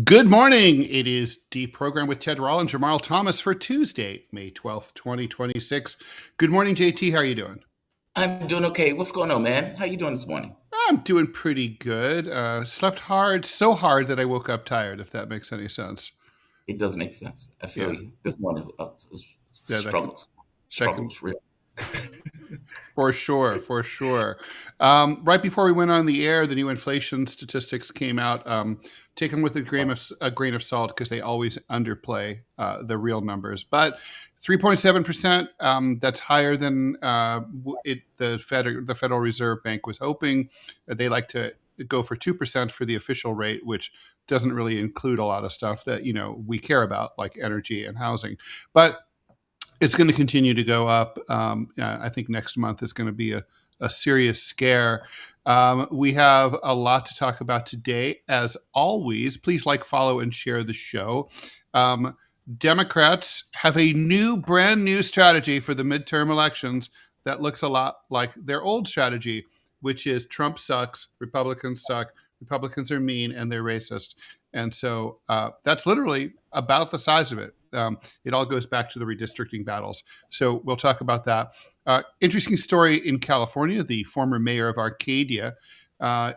Good morning. It is DeProgram with Ted Rall and Jamarl Thomas for Tuesday, May 12th, 2026. Good morning, JT. How are you doing? I'm doing okay. What's going on, man? How you doing this morning? I'm doing pretty good. Slept hard, so hard that I woke up tired, if that makes any sense. It does make sense. I feel Yeah, you. This morning, yeah, struggles, that can struggles, real. for sure, for sure. Right before we went on the air, the new inflation statistics came out. Take them with a grain of salt because they always underplay the real numbers. But 3.7%. That's higher than the Federal Reserve Bank was hoping. They like to go for 2% for the official rate, which doesn't really include a lot of stuff that we care about, like energy and housing. But it's going to continue to go up. I think next month is going to be a serious scare. We have a lot to talk about today. As always, please like, follow, and share the show. Democrats have a brand new strategy for the midterm elections that looks a lot like their old strategy, which is Trump sucks, Republicans suck, Republicans are mean, and they're racist. And so that's literally about the size of it. It all goes back to the redistricting battles. So we'll talk about that. Interesting story in California. The former mayor of Arcadia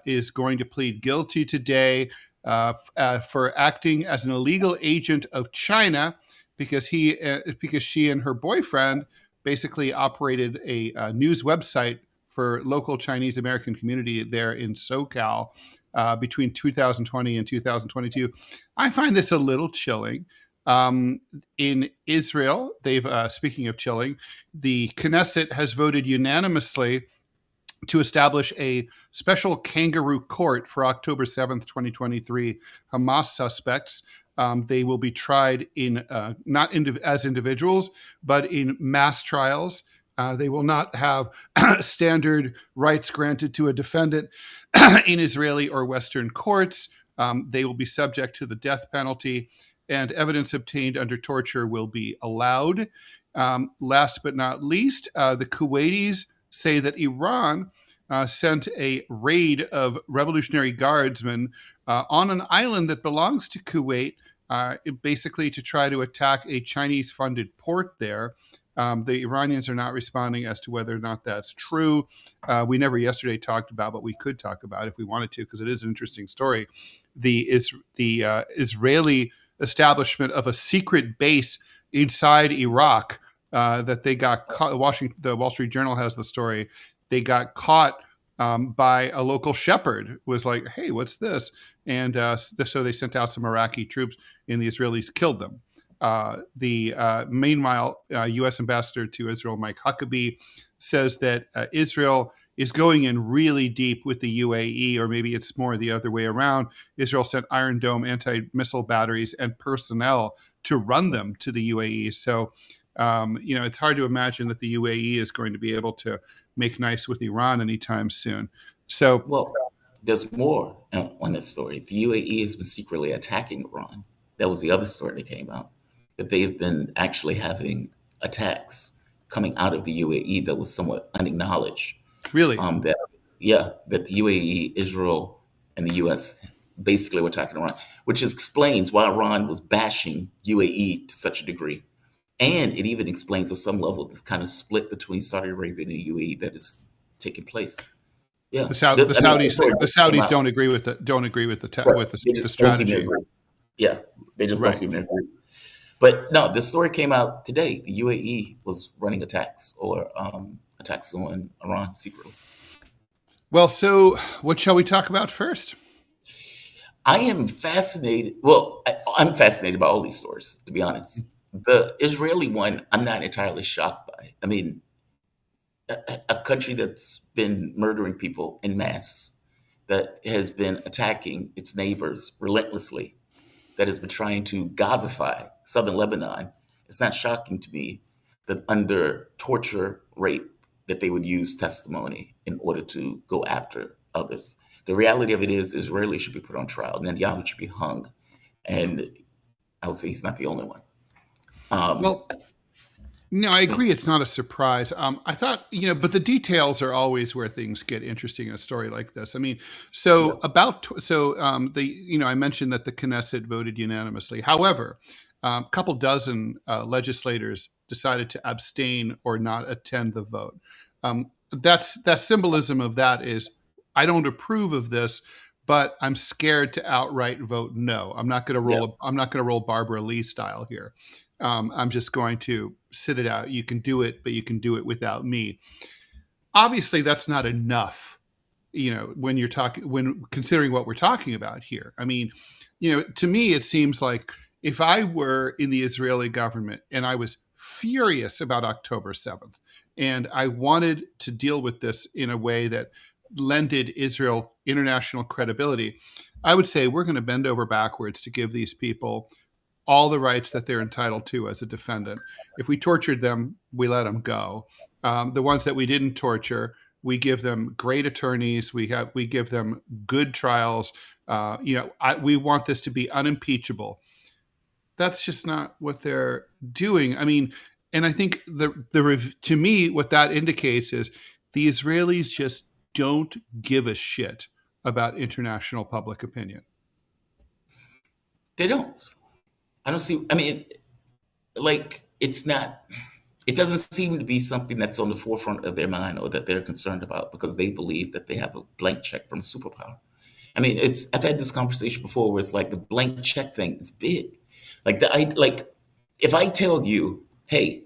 is going to plead guilty today for acting as an illegal agent of China because she and her boyfriend basically operated a news website for local Chinese American community there in SoCal between 2020 and 2022. I find this a little chilling. In Israel, speaking of chilling, the Knesset has voted unanimously to establish a special kangaroo court for October 7th, 2023. Hamas suspects. They will be tried in not as individuals, but in mass trials. They will not have standard rights granted to a defendant in Israeli or Western courts. They will be subject to the death penalty, and evidence obtained under torture will be allowed. Last but not least, the Kuwaitis say that Iran sent a raid of Revolutionary Guardsmen on an island that belongs to Kuwait, basically to try to attack a Chinese-funded port there. The Iranians are not responding as to whether or not that's true. We never yesterday talked about, but we could talk about if we wanted to, because it is an interesting story. The Israeli establishment of a secret base inside Iraq that they got caught. The Wall Street Journal has the story. They got caught by a local shepherd. Was like, hey, what's this? And so they sent out some Iraqi troops, and the Israelis killed them. Meanwhile, U.S. Ambassador to Israel, Mike Huckabee, says that Israel is going in really deep with the UAE, or maybe it's more the other way around. Israel sent Iron Dome anti-missile batteries and personnel to run them to the UAE. So, it's hard to imagine that the UAE is going to be able to make nice with Iran anytime soon. So, Well, there's more on this story. The UAE has been secretly attacking Iran. That was the other story that came out. That they've been actually having attacks coming out of the UAE that was somewhat unacknowledged. really, That the UAE, Israel, and the U.S. basically were attacking Iran, which explains why Iran was bashing UAE to such a degree. And it even explains on some level this kind of split between Saudi Arabia and the UAE that is taking place. Yeah, the Saudis don't agree with right. They the just don't seem to strategy, agree. Yeah, they just don't right? seem to agree. But no, this story came out today. The UAE was running attacks or attacks on Iran secretly. Well, so what shall we talk about first? I am fascinated. Well, I'm fascinated by all these stories, to be honest. The Israeli one, I'm not entirely shocked by. I mean, a country that's been murdering people en masse, that has been attacking its neighbors relentlessly, that has been trying to Gazify southern Lebanon, it's not shocking to me that under torture, rape, that they would use testimony in order to go after others. The reality of it is Israelis should be put on trial. Netanyahu should be hung. And I would say he's not the only one. Um, Well, No, I agree. It's not a surprise. I thought, but the details are always where things get interesting in a story like this. I mean, Yeah. I mentioned that the Knesset voted unanimously. However, a couple dozen legislators decided to abstain or not attend the vote. That symbolism of that is, I don't approve of this, but I'm scared to outright vote no. I'm not going to roll. Yes. I'm not going to roll Barbara Lee style here. I'm just going to sit it out. You can do it, but you can do it without me. Obviously, that's not enough, when considering what we're talking about here. I mean, to me, it seems like if I were in the Israeli government and I was furious about October 7th and I wanted to deal with this in a way that lended Israel international credibility, I would say we're going to bend over backwards to give these people all the rights that they're entitled to as a defendant. If we tortured them, we let them go. The ones that we didn't torture, we give them great attorneys. We give them good trials. We want this to be unimpeachable. That's just not what they're doing. I mean, and I think to me, what that indicates is the Israelis just don't give a shit about international public opinion. They don't. I don't see. I mean, like, it's not. It doesn't seem to be something that's on the forefront of their mind or that they're concerned about because they believe that they have a blank check from a superpower. I mean, I've had this conversation before where it's like the blank check thing is big. If I tell you, hey,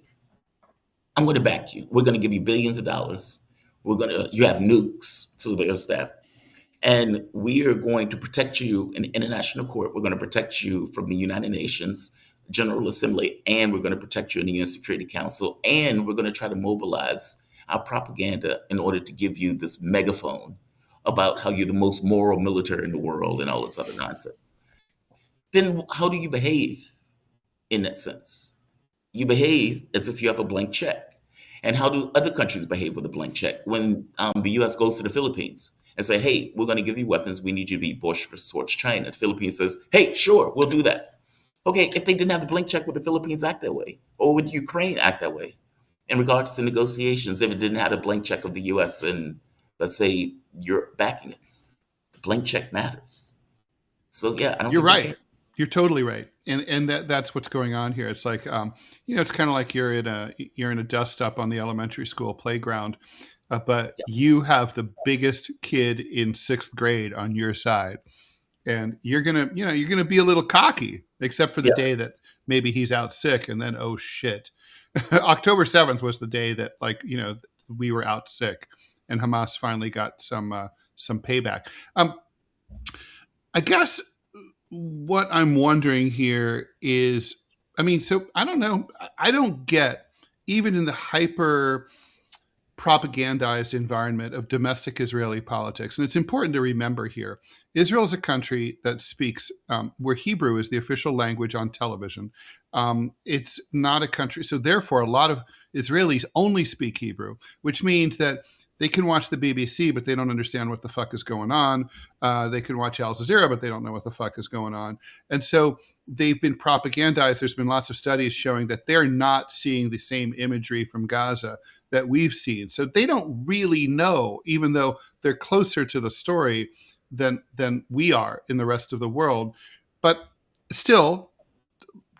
I'm going to back you. We're going to give you billions of dollars. You have nukes to their staff. And we are going to protect you in international court. We're going to protect you from the United Nations General Assembly, and we're going to protect you in the UN Security Council, and we're going to try to mobilize our propaganda in order to give you this megaphone about how you're the most moral military in the world and all this other nonsense. Then how do you behave in that sense? You behave as if you have a blank check. And how do other countries behave with a blank check? When the U.S. goes to the Philippines and say, hey, we're going to give you weapons. We need you to be boisterous towards China. The Philippines says, hey, sure, we'll do that. Okay, if they didn't have the blank check, would the Philippines act that way? Or would Ukraine act that way? In regards to negotiations, if it didn't have the blank check of the U.S. and, let's say, Europe backing it, the blank check matters. So, yeah, I don't You're think they right. care. You're totally right, and that's what's going on here. It's like it's kind of like you're in a dust up on the elementary school playground, but you have the biggest kid in 6th grade on your side, and you're gonna be a little cocky, except for the day that maybe he's out sick, and then oh shit, October 7th was the day that we were out sick, and Hamas finally got some payback. I guess what I'm wondering here is, so I don't know. I don't get, even in the hyper propagandized environment of domestic Israeli politics. And it's important to remember here, Israel is a country that speaks, where Hebrew is the official language on television. It's not a country. So therefore, a lot of Israelis only speak Hebrew, which means that they can watch the BBC, but they don't understand what the fuck is going on. They can watch Al Jazeera, but they don't know what the fuck is going on. And so they've been propagandized. There's been lots of studies showing that they're not seeing the same imagery from Gaza that we've seen. So they don't really know, even though they're closer to the story than we are in the rest of the world. But still,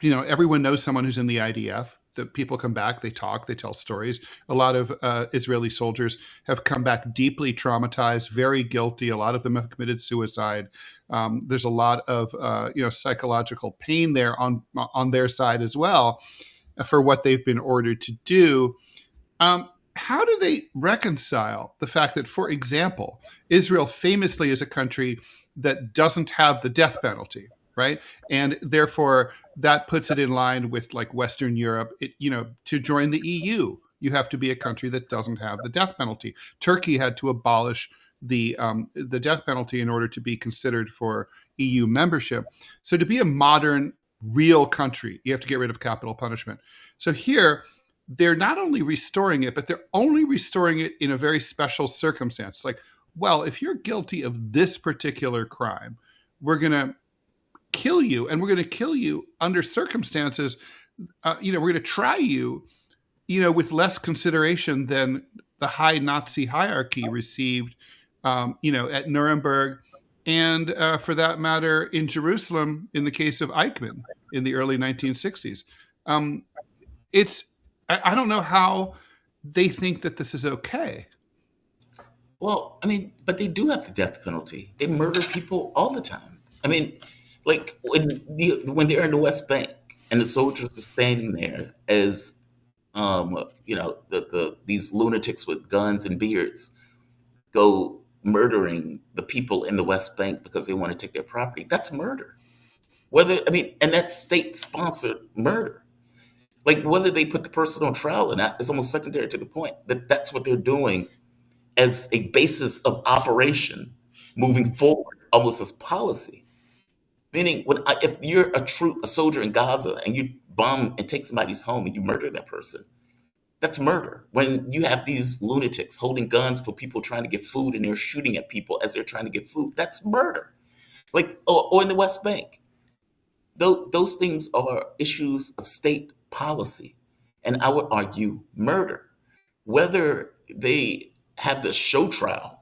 everyone knows someone who's in the IDF. The people come back, they talk, they tell stories. A lot of Israeli soldiers have come back deeply traumatized, very guilty. A lot of them have committed suicide. There's a lot of psychological pain there on their side as well for what they've been ordered to do. How do they reconcile the fact that, for example, Israel famously is a country that doesn't have the death penalty, right? And therefore, that puts it in line with like Western Europe. To join the EU, you have to be a country that doesn't have the death penalty. Turkey had to abolish the death penalty in order to be considered for EU membership. So to be a modern, real country, you have to get rid of capital punishment. So here, they're not only restoring it, but they're only restoring it in a very special circumstance. Like, well, if you're guilty of this particular crime, we're going to kill you, and we're going to kill you under circumstances. We're going to try you with less consideration than the high Nazi hierarchy received, at Nuremberg, and for that matter, in Jerusalem, in the case of Eichmann in the early 1960s. Um, it's I don't know how they think that this is okay. Well, I mean, but they do have the death penalty. They murder people all the time. I mean, like when they're in the West Bank and the soldiers are standing there as these lunatics with guns and beards go murdering the people in the West Bank because they want to take their property. That's murder. And that's state-sponsored murder. Like whether they put the person on trial or not is almost secondary to the point that that's what they're doing as a basis of operation moving forward, almost as policy. Meaning, if you're a soldier in Gaza and you bomb and take somebody's home and you murder that person, that's murder. When you have these lunatics holding guns for people trying to get food and they're shooting at people as they're trying to get food, that's murder. Like, or in the West Bank, those things are issues of state policy, and I would argue murder. Whether they have the show trial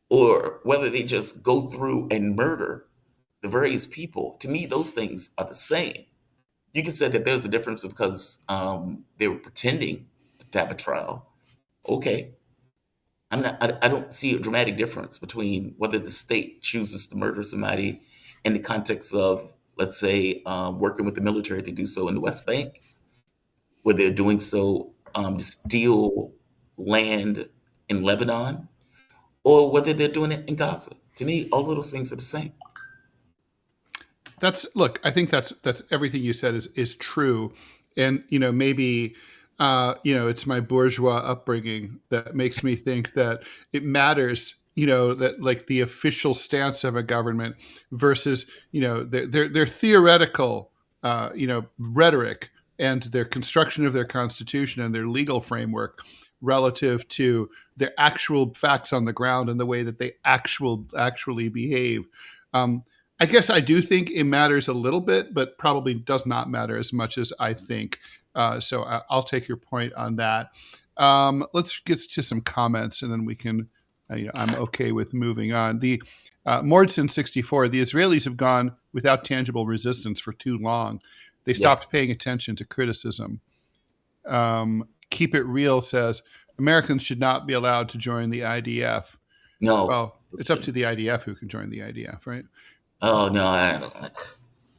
or whether they just go through and murder the various people, to me, those things are the same. You can say that there's a difference because they were pretending to have a trial. Okay. I don't see a dramatic difference between whether the state chooses to murder somebody in the context of, let's say, working with the military to do so in the West Bank, where they're doing so to steal land in Lebanon, or whether they're doing it in Gaza. To me, all of those things are the same. I think that's everything you said is true. And, maybe, it's my bourgeois upbringing that makes me think that it matters, that like the official stance of a government versus, their theoretical, rhetoric and their construction of their constitution and their legal framework relative to their actual facts on the ground and the way that they actually behave. I guess I do think it matters a little bit, but probably does not matter as much as I think. So I'll take your point on that. Let's get to some comments, and then we can. I'm okay with moving on. The Mordson 64. The Israelis have gone without tangible resistance for too long. They stopped paying attention to criticism. Keep It Real says Americans should not be allowed to join the IDF. No. Well, it's up to the IDF who can join the IDF, right? Oh no, I don't.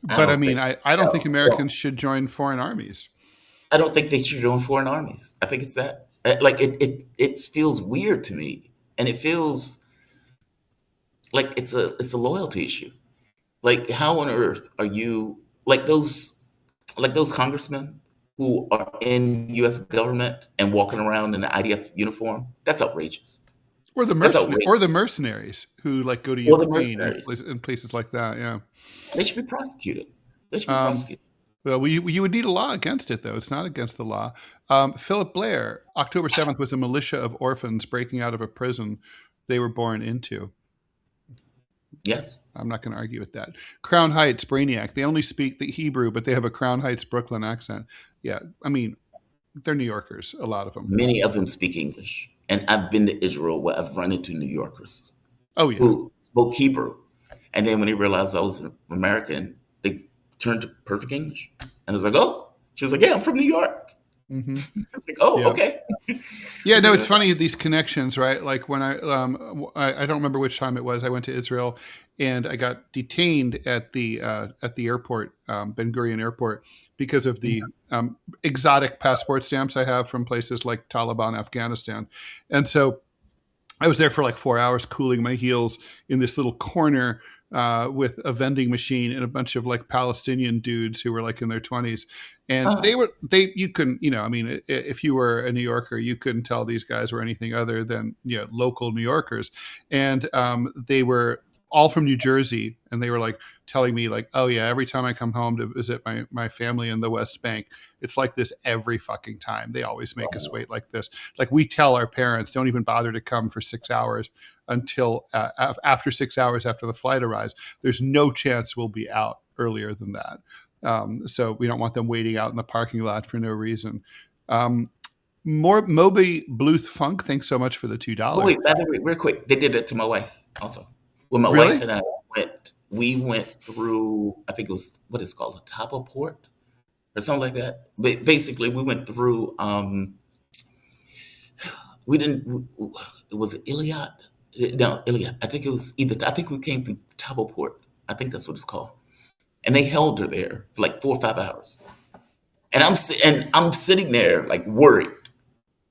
I don't think Americans should join foreign armies. I don't think they should join foreign armies. I think it's that. Like it feels weird to me, and it feels like it's a loyalty issue. Like, how on earth are you like those congressmen who are in U.S. government and walking around in the IDF uniform? That's outrageous. Or the mercenaries who like go to Ukraine and places like that. Yeah, they should be prosecuted. Well, you would need a law against it, though. It's not against the law. Philip Blair, October 7th was a militia of orphans breaking out of a prison they were born into. Yes. I'm not going to argue with that. Crown Heights, Brainiac. They only speak the Hebrew, but they have a Crown Heights, Brooklyn accent. Yeah, I mean, they're New Yorkers, a lot of them. Many of them speak English. And I've been to Israel where I've run into New Yorkers who spoke Hebrew. And then when they realized I was an American, they turned to perfect English. And I was like, oh. She was like, yeah, I'm from New York. Mm-hmm. It's like, oh, yeah. Okay. Yeah, no, it's funny, these connections, right? Like when I don't remember which time it was, I went to Israel and I got detained at the airport, Ben Gurion Airport, because of the exotic passport stamps I have from places like Taliban, Afghanistan. And so I was there for like 4 hours cooling my heels in this little corner with a vending machine and a bunch of like Palestinian dudes who were like in their 20s. And you couldn't, if you were a New Yorker, you couldn't tell these guys were anything other than, local New Yorkers. And they were all from New Jersey. And they were like telling me like, oh yeah, every time I come home to visit my family in the West Bank, it's like this every fucking time. They always make us wait like this. Like we tell our parents, don't even bother to come for 6 hours until after 6 hours after the flight arrives. There's no chance we'll be out earlier than that. So we don't want them waiting out in the parking lot for no reason. More Moby Bluth Funk. Thanks so much for the Oh $2. wait, by the way, real quick, they did that to my wife also. When my wife Really? and I we went through, I think it was what is it called, a Tapa port or something like that. But basically, we went through. We didn't. It was Iliad. No, Iliad. I think it was either. I think we came through Tapa port. I think that's what it's called. And they held her there for like 4 or 5 hours. And I'm sitting there like worried.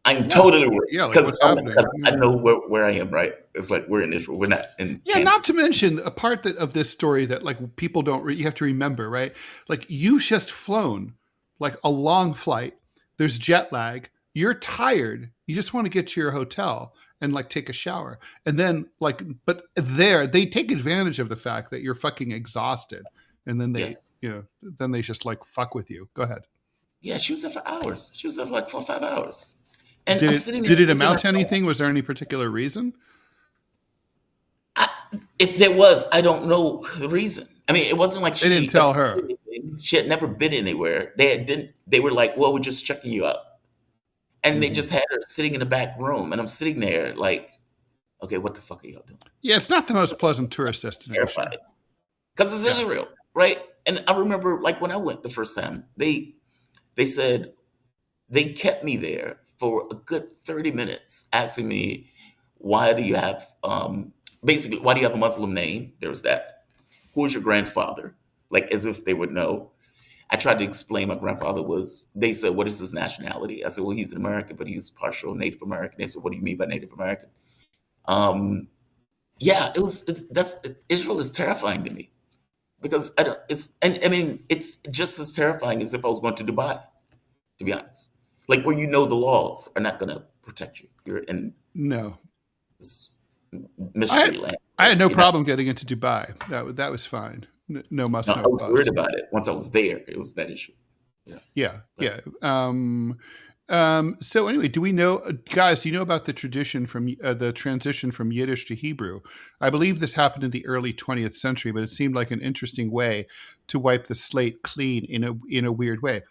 I'm Yeah. totally worried Yeah. Like because what's happening? I know where I am. Right? It's like we're in Israel. We're not in Yeah, not to Kansas. mention a part of this story that like people don't. You have to remember, right? Like you've just flown like a long flight. There's jet lag. You're tired. You just want to get to your hotel and like take a shower, and then like, but there they take advantage of the fact that you're fucking exhausted, and then they, Yes. then they just like fuck with you. Go ahead. Yeah, she was there for hours. She was there for like 4 or 5 hours. And Did I'm it sitting there did it thinking, amount like, to anything? Was there any particular reason? I, if there was, I don't know the reason. I mean, it wasn't like They didn't she tell ever did her. anything. She had never been anywhere. They were like, well, we're just checking you out. And they Mhm. just had her sitting in the back room. And I'm sitting there like, okay, what the fuck are y'all doing? Yeah, it's not the most pleasant tourist destination. Terrified. Because it's Yeah. Israel, right? And I remember like when I went the first time, they said they kept me there for a good 30 minutes asking me, why do you have basically why do you have a Muslim name? There was that. Who's your grandfather? Like as if they would know. I tried to explain my grandfather was, they said, what is his nationality? I said, well, he's an American, but he's partial Native American. They said, what do you mean by Native American? Yeah, Israel is terrifying to me because I don't, it's, and I mean, it's just as terrifying as if I was going to Dubai, to be honest. Like where the laws are not going to protect you. You're in No, this I mystery land. I had no You're not, problem getting into Dubai. That was fine. No muss, no, no I was worried fuss. about it. Once I was there, it was that issue. Yeah. Yeah, But yeah. So anyway, do we know, guys? Do you know about the tradition from the transition from Yiddish to Hebrew? I believe this happened in the early 20th century, but it seemed like an interesting way to wipe the slate clean in a weird way.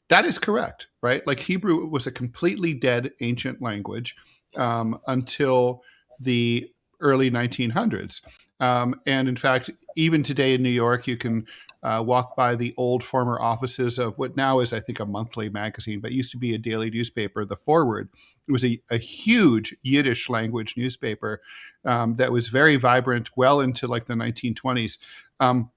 That is correct, right? Like Hebrew was a completely dead ancient language yes. until the early 1900s. And in fact, even today in New York, you can walk by the old former offices of what now is, I think, a monthly magazine, but used to be a daily newspaper. The Forward, it was a huge Yiddish language newspaper that was very vibrant well into like the 1920s and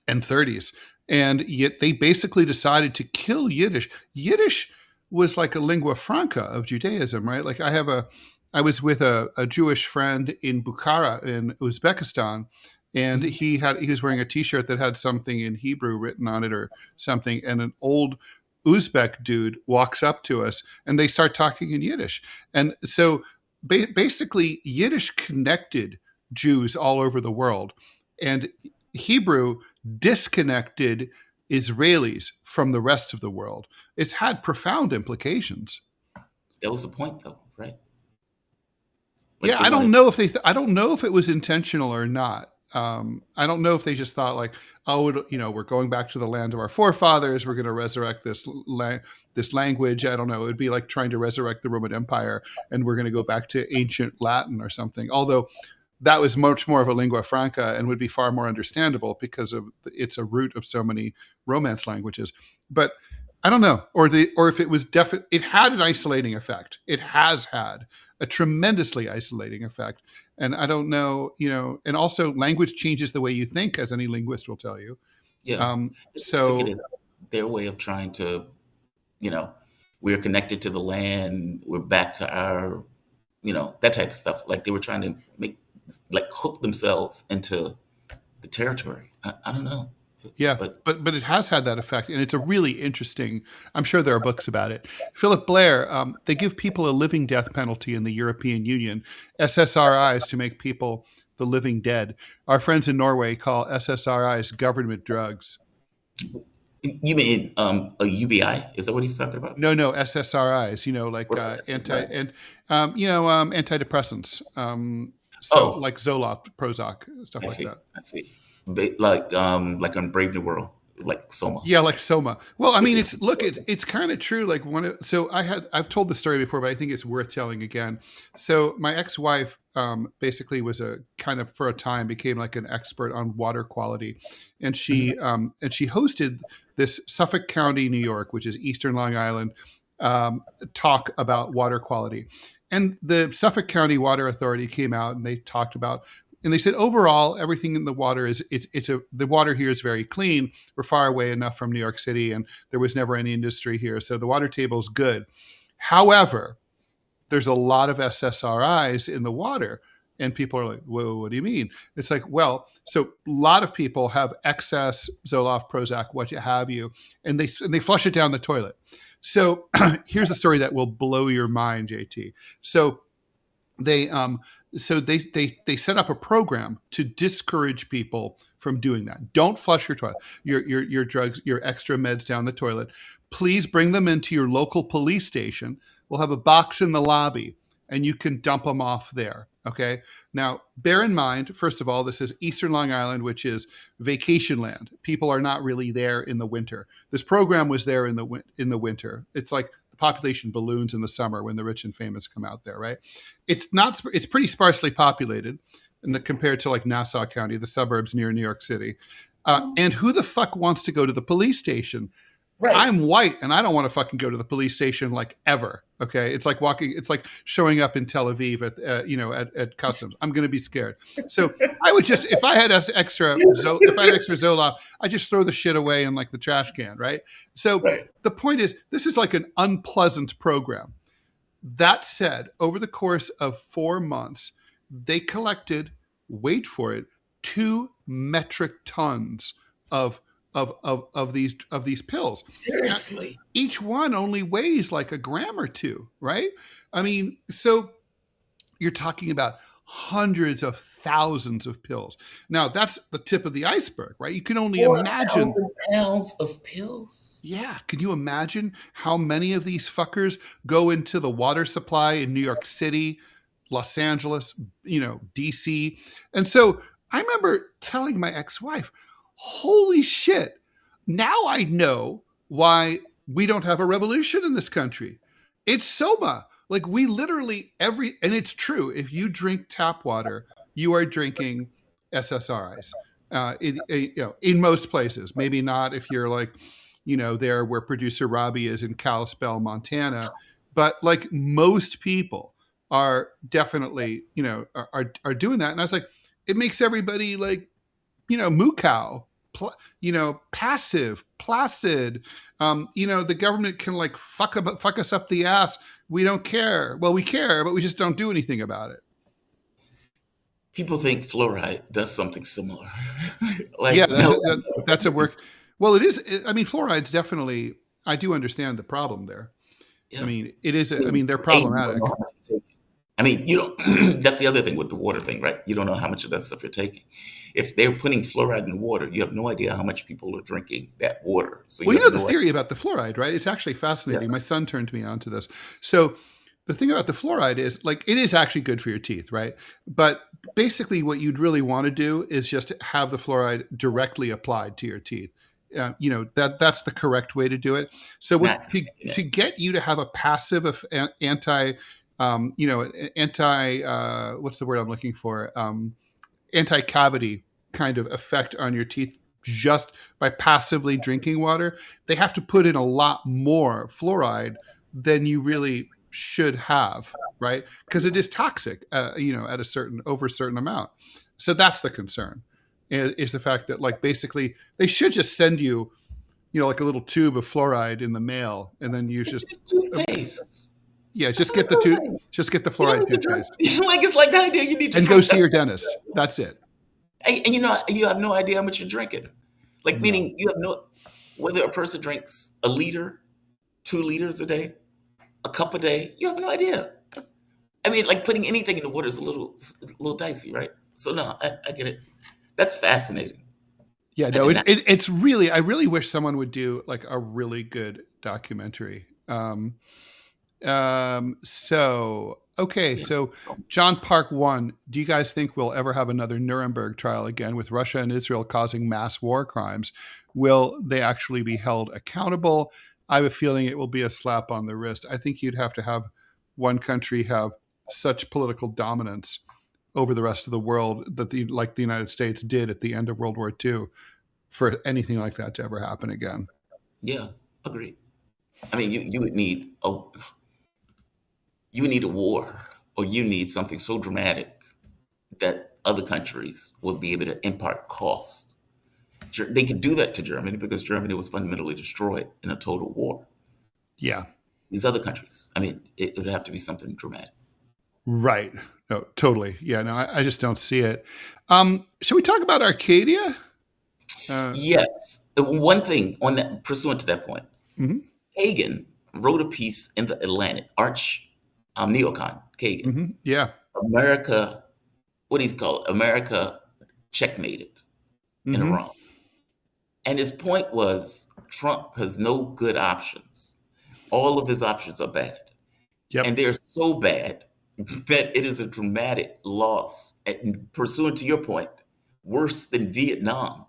30s. And yet they basically decided to kill Yiddish. Yiddish was like a lingua franca of Judaism, right? Like I was with a Jewish friend in Bukhara in Uzbekistan, and Mhm. he was wearing a T-shirt that had something in Hebrew written on it or something, and an old Uzbek dude walks up to us, and they start talking in Yiddish, and so basically Yiddish connected Jews all over the world, and Hebrew disconnected Israelis from the rest of the world. It's had profound implications. That was the point, though, right? Like Yeah, they I don't wanted, know if I don't know if it was intentional or not. I don't know if they just thought like, oh, we're going back to the land of our forefathers. We're going to resurrect this language. I don't know. It would be like trying to resurrect the Roman Empire, and we're going to go back to ancient Latin or something. Although that was much more of a lingua franca and would be far more understandable because of it's a root of so many Romance languages. But I don't know, or if it was it had an isolating effect. It has had a tremendously isolating effect, and I don't know, and also language changes the way you think, as any linguist will tell you. yeah. I just took it So as their way of trying to, you know, we're connected to the land. We're back to our, that type of stuff. Like they were trying to hook themselves into the territory. I don't know, yeah, but but it has had that effect, and it's a really interesting. I'm sure there are books about it. Philip Blair, they give people a living death penalty in the European Union, SSRIs, to make people the living dead. Our friends in Norway call SSRIs government drugs. you mean a UBI? Is that what he's talking about? No, SSRIs. Like What's SSRI? antidepressants. So Oh, like Zoloft, Prozac, stuff I like see. that. I see. Like on Brave New World, like Soma. Yeah, like Soma. Well, I mean, it's kind of true. Like I've told the story before, but I think it's worth telling again. So my ex-wife basically was a kind of, for a time, became like an expert on water quality, and she hosted this Suffolk County, New York, which is Eastern Long Island, talk about water quality. And the Suffolk County Water Authority came out and they talked about, and they said, overall, everything in the water the water here is very clean. We're far away enough from New York City, and there was never any industry here, so the water table is good. However, there's a lot of SSRIs in the water, and people are like, "Whoa, what do you mean?" It's like, well, so a lot of people have excess Zoloft, Prozac, what have you, and they flush it down the toilet. So here's a story that will blow your mind, JT. So they set up a program to discourage people from doing that. Don't flush your toilet, your drugs, your extra meds down the toilet. Please bring them into your local police station. We'll have a box in the lobby, and you can dump them off there. Okay. Now, bear in mind, first of all, this is Eastern Long Island, which is vacation land. People are not really there in the winter. This program was there in the winter. It's like the population balloons in the summer when the rich and famous come out there, right? It's pretty sparsely populated compared to like Nassau County, the suburbs near New York City. And who the fuck wants to go to the police station? Right. I'm white and I don't want to fucking go to the police station like ever. Okay. It's like showing up in Tel Aviv at customs. I'm going to be scared. So I would just, if I had extra Zoloft, I just throw the shit away in like the trash can. Right. So The point is, this is like an unpleasant program. That said, over the course of 4 months, they collected, wait for it, 2 metric tons of these pills. Seriously. Now, each one only weighs like a gram or two, right? I mean, so you're talking about hundreds of thousands of pills. Now, that's the tip of the iceberg, right? You can only imagine. 4,000 pounds of pills? Yeah. Can you imagine how many of these fuckers go into the water supply in New York City, Los Angeles, DC? And so I remember telling my ex-wife, holy shit, now I know why we don't have a revolution in this country. It's Soma. Like, we literally and it's true, if you drink tap water, you are drinking SSRIs in most places. Maybe not if you're like, there where producer Robbie is in Kalispell, Montana. But like, most people are definitely, are doing that. And I was like, it makes everybody like, moo cow. Passive, placid. The government can like fuck us up the ass. We don't care. Well, we care, but we just don't do anything about it. People think fluoride does something similar. That's a work. Well, it is. I mean, fluoride's definitely. I do understand the problem there. Yeah. I mean, it is. They're problematic. I mean, that's the other thing with the water thing, right? You don't know how much of that stuff you're taking. If they're putting fluoride in water, you have no idea how much people are drinking that water. So the theory about the fluoride, right? It's actually fascinating. Yeah. My son turned me on to this. So the thing about the fluoride is, like, it is actually good for your teeth, right? But basically what you'd really want to do is just have the fluoride directly applied to your teeth. That's the correct way to do it. So to get you to have a passive what's the word I'm looking for? Anti-cavity kind of effect on your teeth just by passively drinking water. They have to put in a lot more fluoride than you really should have, right? Because it is toxic, at a certain amount. So that's the concern, is the fact that, like, basically they should just send you, like a little tube of fluoride in the mail, and then you just get the fluoride toothpaste. It's like the idea you need to go see your dentist. That's it. And you have no idea how much you're drinking. Like, meaning you have whether a person drinks a liter, 2 liters a day, a cup a day, you have no idea. I mean, like, putting anything in the water is a little dicey, right? So no, I get it. That's fascinating. Yeah, no, it's really, I really wish someone would do like a really good documentary. So John Park 1, do you guys think we'll ever have another Nuremberg trial again with Russia and Israel causing mass war crimes? will they actually be held accountable? I have a feeling it will be a slap on the wrist. I think you'd have to have one country have such political dominance over the rest of the world that like the United States did at the end of World War II for anything like that to ever happen again. Yeah, agreed. I mean, you would need a war, or you need something so dramatic that other countries would be able to impart cost. They could do that to Germany because Germany was fundamentally destroyed in a total war. Yeah. These other countries, I mean, it would have to be something dramatic. Right. No, totally. Yeah, no, I just don't see it. Should we talk about Arcadia? Yes. One thing on that, pursuant to that point, Mm-hmm. Kagan wrote a piece in the Atlantic, neocon Kagan. Mm-hmm. Yeah. America, what do you call it? America checkmated in Mm-hmm. Iran. And his point was Trump has no good options. All of his options are bad. Yep. And they're so bad that it is a dramatic loss. And pursuant to your point, worse than Vietnam.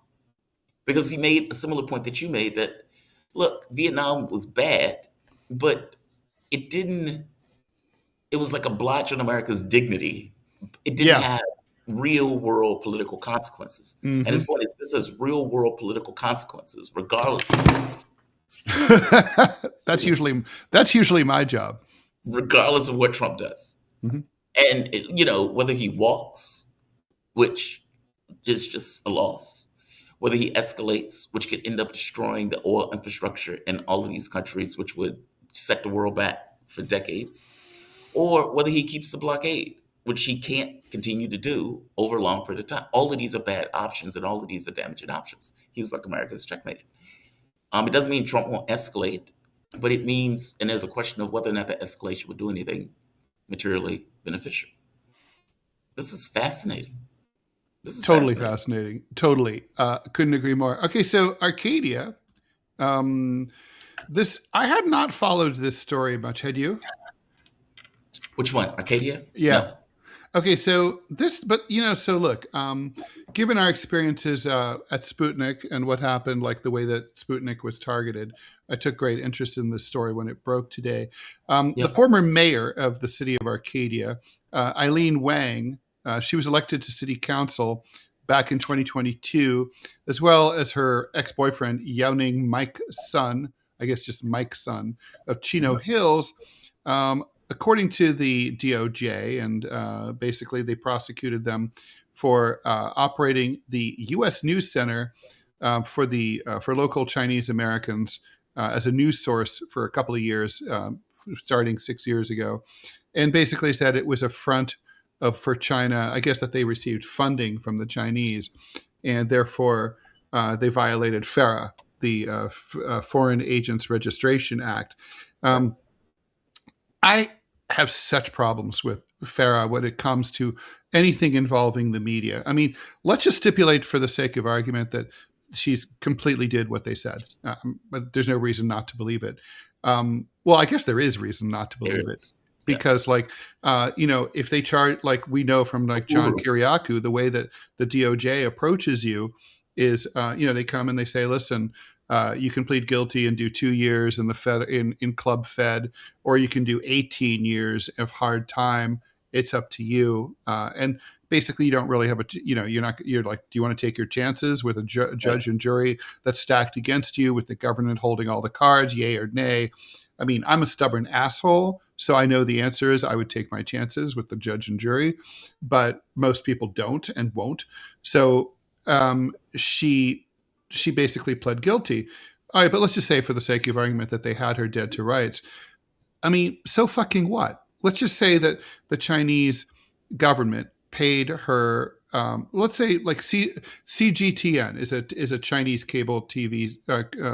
Because he made a similar point that you made that, look, Vietnam was bad, but it was like a blotch on America's dignity. It didn't have real world political consequences. Mm-hmm. And his point is this has real world political consequences, regardless. That's usually my job. Regardless of what Trump does. Mm-hmm. And, whether he walks, which is just a loss, whether he escalates, which could end up destroying the oil infrastructure in all of these countries, which would set the world back for decades, or whether he keeps the blockade, which he can't continue to do over a long period of time. All of these are bad options, and all of these are damaging options. He was like America's checkmated. It doesn't mean Trump won't escalate, but it means, and there's a question of whether or not the escalation would do anything materially beneficial. This is fascinating. This is totally fascinating. Totally. Couldn't agree more. Okay, so Arcadia. I had not followed this story much. Had you? Which one? Arcadia? Yeah. No. Okay, so look, given our experiences at Sputnik and what happened, like the way that Sputnik was targeted, I took great interest in this story when it broke today. The former mayor of the city of Arcadia, Eileen Wang, she was elected to city council back in 2022, as well as her ex-boyfriend, Yaoning Mike's son, I guess just Mike's son, of Chino Hills. According to the DOJ, and basically they prosecuted them for operating the U.S. News Center for local Chinese Americans as a news source for a couple of years, starting 6 years ago, and basically said it was a front for China. I guess that they received funding from the Chinese, and therefore they violated FARA, the Foreign Agents Registration Act. I have such problems with FARA when it comes to anything involving the media. I mean, let's just stipulate for the sake of argument that she's completely did what they said. But there's no reason not to believe it. Well, I guess there is reason not to believe it. Because if they charge, like we know from like John Kiriakou, the way that the DOJ approaches you is, they come and they say, listen, you can plead guilty and do 2 years in the Fed in Club Fed, or you can do 18 years of hard time. It's up to you. And basically, you don't really have you're like, do you want to take your chances with a judge and jury that's stacked against you, with the government holding all the cards, yay or nay? I mean, I'm a stubborn asshole, so I know the answer is I would take my chances with the judge and jury, but most people don't and won't. So she basically pled guilty. All right, but let's just say for the sake of argument that they had her dead to rights. I mean, so fucking what? Let's just say that the Chinese government paid her, let's say like CGTN is a Chinese cable TV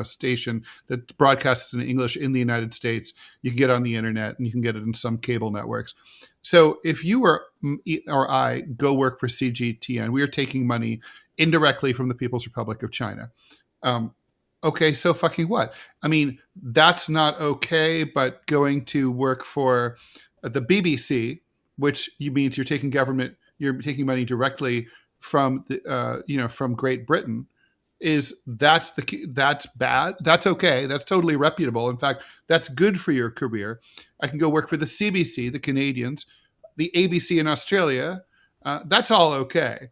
station that broadcasts in English in the United States. You can get on the internet and you can get it in some cable networks. So if you or I go work for CGTN, we are taking money indirectly from the People's Republic of China. Okay, so fucking what? I mean, that's not okay, but going to work for the BBC, which means you're taking money directly from from Great Britain, that's bad. That's okay. That's totally reputable. In fact, that's good for your career. I can go work for the CBC, the Canadians, the ABC in Australia. That's all okay.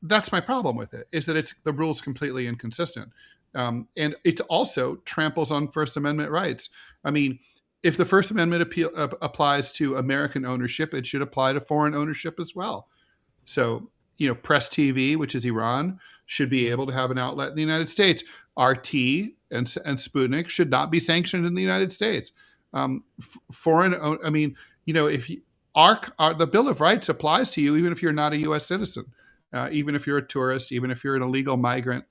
That's my problem with it, is that the rule's completely inconsistent. And it also tramples on First Amendment rights. I mean, if the First Amendment applies to American ownership, it should apply to foreign ownership as well. So, Press TV, which is Iran, should be able to have an outlet in the United States. RT and Sputnik should not be sanctioned in the United States. Foreign, I mean, if the Bill of Rights applies to you, even if you're not a U.S. citizen, even if you're a tourist, even if you're an illegal migrant,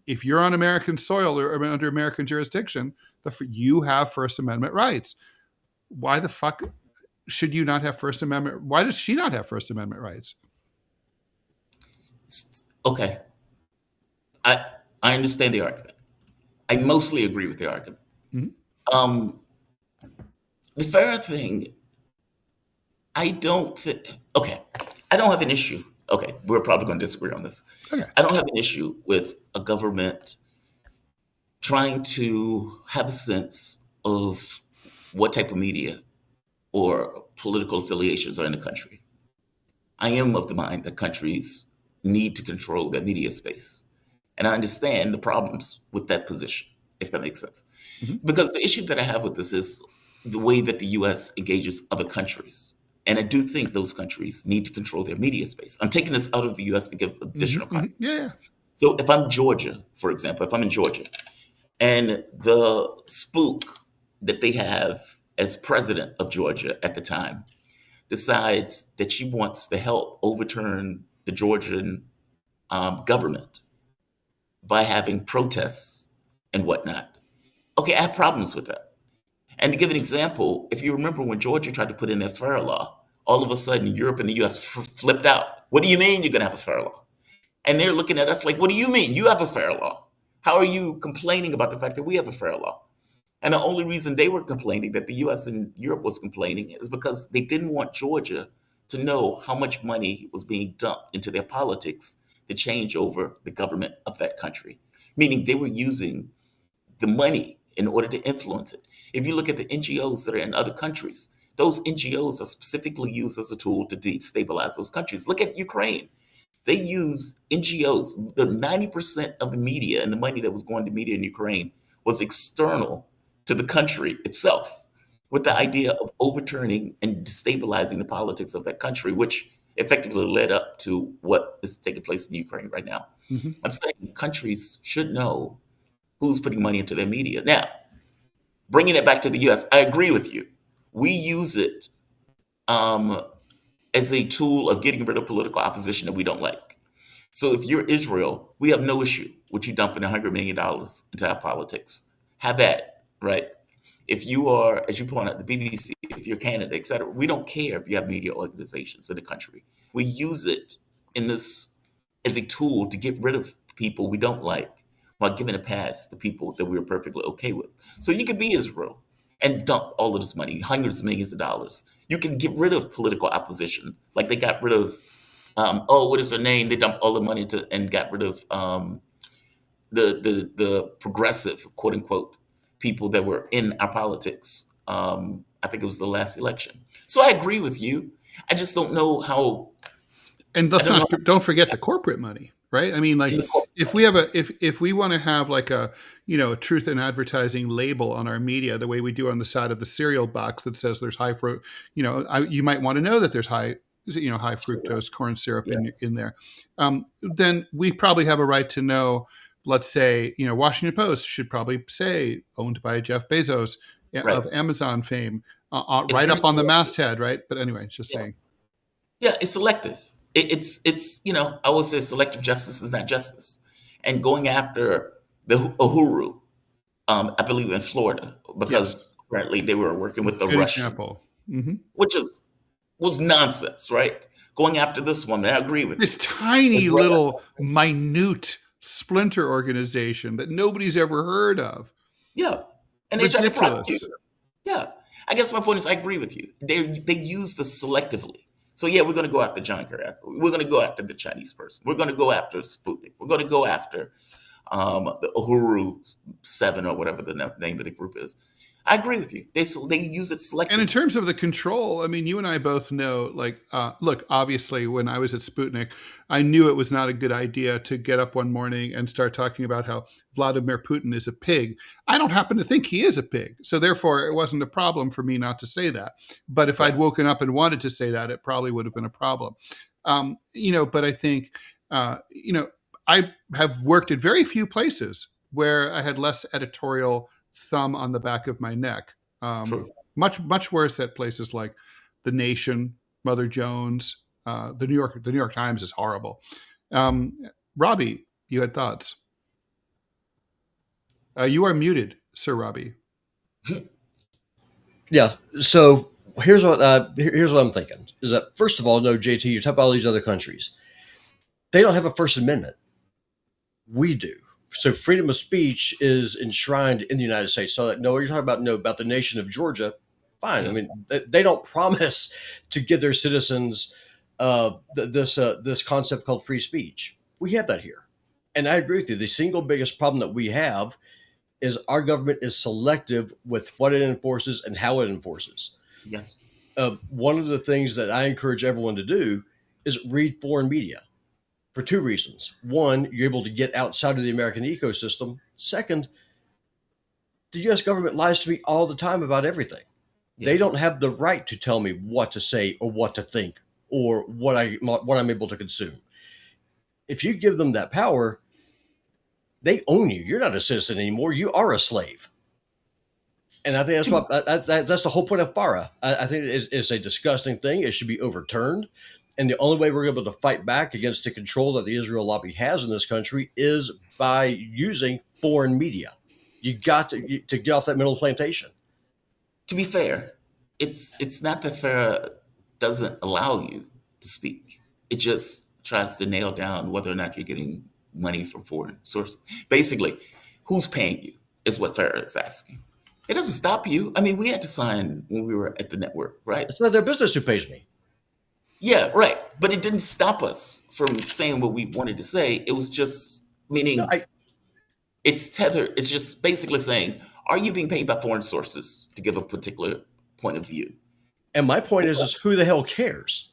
if you're on American soil or under American jurisdiction, you have First Amendment rights. Why the fuck should you not have First Amendment? Why does she not have First Amendment rights? Okay. I understand the argument. I mostly agree with the argument. Mm-hmm. The fair thing, I don't have an issue. Okay, we're probably going to disagree on this. Okay. I don't have an issue with a government trying to have a sense of what type of media or political affiliations are in the country. I am of the mind that countries need to control their media space. And I understand the problems with that position, if that makes sense. Mm-hmm. Because the issue that I have with this is the way that the U.S. engages other countries. And I do think those countries need to control their media space. I'm taking this out of the U.S. to give additional context. Yeah. So if I'm Georgia, for example, if I'm in Georgia, and the spook that they have as president of Georgia at the time decides that she wants to help overturn the Georgian government by having protests and whatnot. Okay, I have problems with that. And to give an example, if you remember when Georgia tried to put in their FAIR law, all of a sudden Europe and the US flipped out. What do you mean you're going to have a FAIR law? And they're looking at us like, what do you mean? You have a FAIR law. How are you complaining about the fact that we have a FAIR law? And the only reason they were complaining, that the US and Europe was complaining, is because they didn't want Georgia to know how much money was being dumped into their politics to change over the government of that country. Meaning they were using the money in order to influence it. If you look at the NGOs that are in other countries, those NGOs are specifically used as a tool to destabilize those countries. Look at Ukraine. They use NGOs. The 90% of the media and the money that was going to media in Ukraine was external to the country itself, with the idea of overturning and destabilizing the politics of that country, which effectively led up to what is taking place in Ukraine right now. Mm-hmm. I'm saying countries should know who's putting money into their media. Now, bringing it back to the U.S., I agree with you. We use it as a tool of getting rid of political opposition that we don't like. So if you're Israel, we have no issue with you dumping $100 million into our politics. Have that, right? If you are, as you point out, the BBC, if you're Canada, et cetera, we don't care if you have media organizations in the country. We use it in this as a tool to get rid of people we don't like, while giving a pass to people that we're perfectly okay with. So you could be Israel and dump all of this money, hundreds of millions of dollars. You can get rid of political opposition, like they got rid of, what is her name? They dumped all the money and got rid of the progressive, quote unquote, people that were in our politics. I think it was the last election. So I agree with you. I just don't know how. And don't forget the corporate money. Right. I mean, like if we want to have like a, truth in advertising label on our media, the way we do on the side of the cereal box that says there's high fruit, you might want to know that there's high fructose corn syrup in there. Then we probably have a right to know, let's say, Washington Post should probably say owned by Jeff Bezos of Amazon fame right up on the masthead. Right. But anyway, just saying. Yeah, it's selective. It's I always say selective justice is not justice. And going after the Uhuru, I believe in Florida, because apparently they were working with the Russian, mm-hmm. which was nonsense, right? Going after this woman, I agree with this tiny little minute splinter organization that nobody's ever heard of. Yeah, and they try to prosecute her. Yeah, I guess my point is I agree with you. They use this selectively. So yeah, we're going to go after John Kerry. We're going to go after the Chinese person. We're going to go after Sputnik. We're going to go after the Uhuru 7 or whatever the name of the group is. I agree with you. They use it selectively. And in terms of the control, I mean, you and I both know, like, look, obviously, when I was at Sputnik, I knew it was not a good idea to get up one morning and start talking about how Vladimir Putin is a pig. I don't happen to think he is a pig. So therefore, it wasn't a problem for me not to say that. But if I'd woken up and wanted to say that, it probably would have been a problem. But I think, I have worked at very few places where I had less editorial thumb on the back of my neck. Much worse at places like The Nation, Mother Jones, the New York Times is horrible. Robbie, you had thoughts. You are muted, Sir Robbie. Yeah. So here's what I'm thinking is that, first of all, no, JT, you talk about all these other countries. They don't have a First Amendment. We do. So freedom of speech is enshrined in the United States. So you're talking about the nation of Georgia. Fine. I mean, they don't promise to give their citizens this concept called free speech. We have that here. And I agree with you. The single biggest problem that we have is our government is selective with what it enforces and how it enforces. Yes. One of the things that I encourage everyone to do is read foreign media. For two reasons. One, you're able to get outside of the American ecosystem. Second, the U.S. government lies to me all the time about everything. Yes. They don't have the right to tell me what to say or what to think or what I'm able to consume. If you give them that power, they own you. You're not a citizen anymore. You are a slave. And I think that's the whole point of FARA. I think it's a disgusting thing. It should be overturned. And the only way we're able to fight back against the control that the Israel lobby has in this country is by using foreign media. You got to get off that middle plantation. To be fair, it's not that FARA doesn't allow you to speak. It just tries to nail down whether or not you're getting money from foreign sources. Basically, who's paying you is what FARA is asking. It doesn't stop you. I mean, we had to sign when we were at the network, right? It's not their business who pays me. Yeah, right. But it didn't stop us from saying what we wanted to say. It was just meaning it's tethered. It's just basically saying, are you being paid by foreign sources to give a particular point of view? And my point is who the hell cares?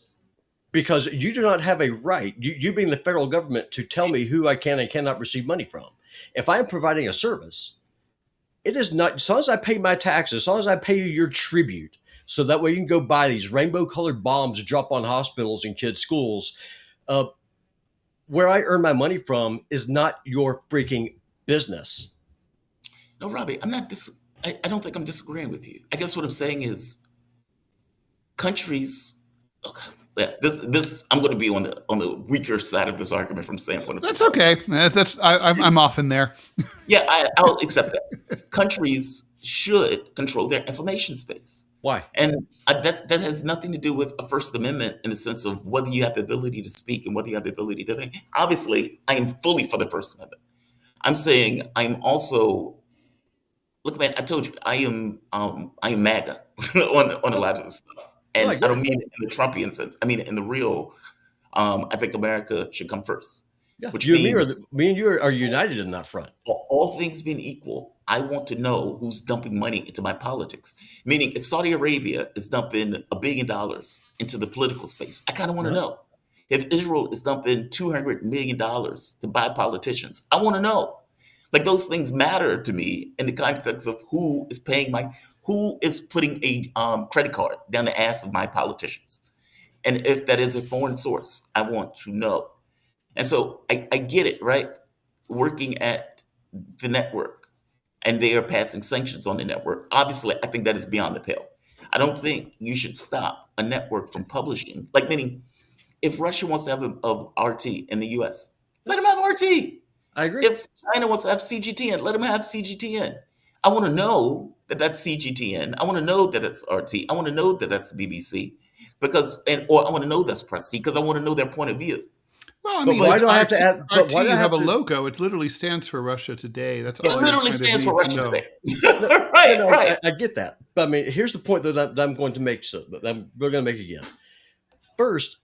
Because you do not have a right, you being the federal government, to tell me who I can and cannot receive money from. If I'm providing a service, it is not, as long as I pay my taxes, as long as I pay you your tribute, so that way you can go buy these rainbow-colored bombs to drop on hospitals and kids' schools. Where I earn my money from is not your freaking business. No, Robbie, I don't think I'm disagreeing with you. I guess what I'm saying is countries. This I'm going to be on the weaker side of this argument from the standpoint of. That's okay. I'm off in there. Yeah, I'll accept that. Countries should control their information space. Why? And that has nothing to do with a First Amendment in the sense of whether you have the ability to speak and whether you have the ability to think. Obviously, I am fully for the First Amendment. I'm saying I'm also, look, man, I told you, I am MAGA on a lot of this stuff. And I don't mean it in the Trumpian sense. I mean it in the real, I think America should come first. Yeah. Which means me and you are united in that front. All things being equal, I want to know who's dumping money into my politics. Meaning, if Saudi Arabia is dumping $1 billion into the political space, I kind of want to know. If Israel is dumping $200 million to buy politicians, I want to know. Like, those things matter to me in the context of who is putting a credit card down the ass of my politicians. And if that is a foreign source, I want to know. And so I get it, right? Working at the network, and they are passing sanctions on the network. Obviously, I think that is beyond the pale. I don't think you should stop a network from publishing. Like, meaning, if Russia wants to have a RT in the US, let them have RT. I agree. If China wants to have CGTN, let them have CGTN. I want to know that that's CGTN. I want to know that it's RT. I want to know that that's BBC, or I want to know that's Press T, because I want to know their point of view. Well, I mean, why do I have to add? But why do you have a logo? It literally stands for Russia Today. That's all. It literally stands for Russia Today. Right. I get that. But I mean, here's the point that I'm going to make. So that we're going to make again. First,